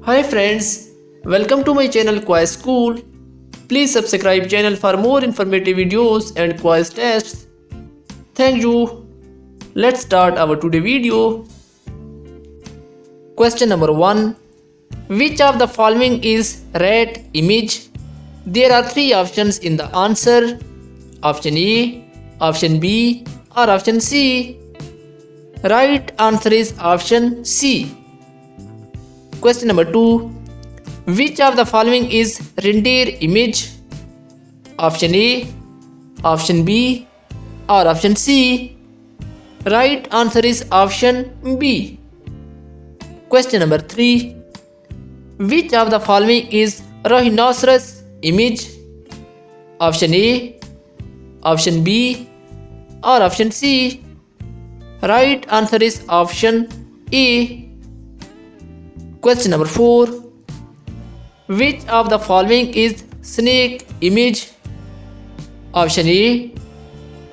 Hi friends, welcome to my channel Quiz School. Please subscribe channel for more informative videos and quiz tests. Thank you. Let's start our today video. Question number 1. Which of the following is rat image? There are three options in the answer. Option A, option B or option C. Right answer is option C. Question number 2. Which of the following is reindeer image? Option A, option B or option C. Right answer is option B. Question number 3. Which of the following is rhinoceros image? Option A, option B or option C. Right answer is option A. Question number 4. Which of the following is snake image? Option A,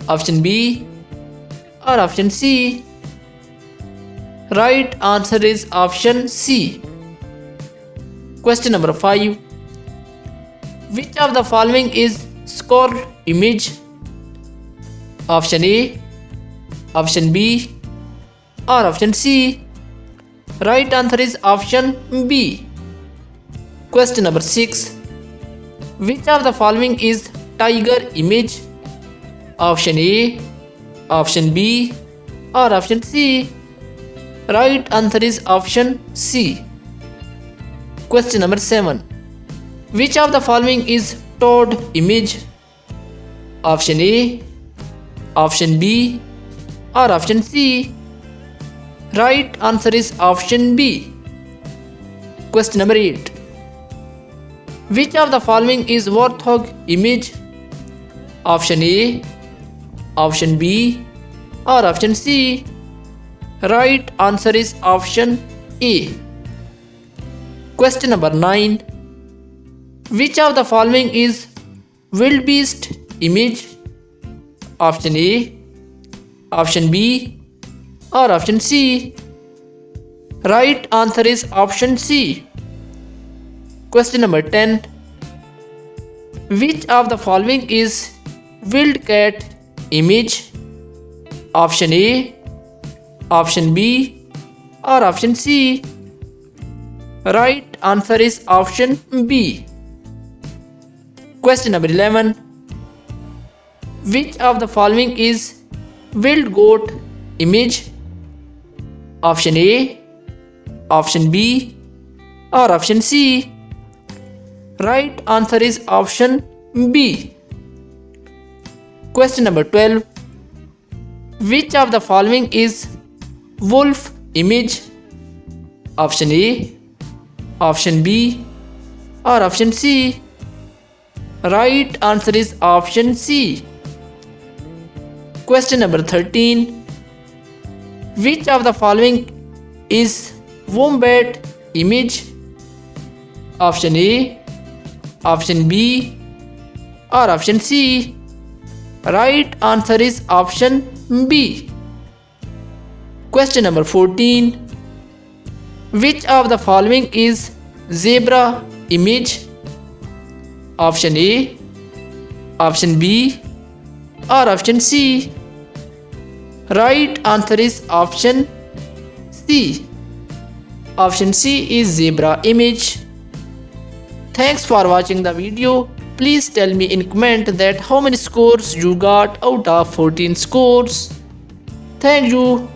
option B or option C. Right answer is option C. Question number 5. Which of the following is skull image? Option A, option B or option C. Right answer is option B. Question number 6. Which of the following is tiger image? Option A, option B or option C. Right answer is option C. Question number 7. Which of the following is toad image? Option A, option B or option C. Right answer is option B. Question number 8. Which of the following is warthog image? Option A, option B or option C. Right answer is option A. Question number 9. Which of the following is wildebeest image? Option A, option B or option C. Right answer is option C. Question number 10. Which of the following is wildcat image? Option A, option B or option C. Right answer is option B. Question number 11. Which of the following is wild goat image? Option A, option B or option C. Right answer is option B. Question number 12. Which of the following is wolf image? Option A, option B or option C. Right answer is option C. Question number 13. Which of the following is wombat image? Option A, option B or option C. Right answer is option B. Question number 14. Which of the following is zebra image? Option A, option B or option C. Right answer is option C. Option C is zebra image. Thanks for watching the video. Please tell me in comment that how many scores you got out of 14 scores. Thank you.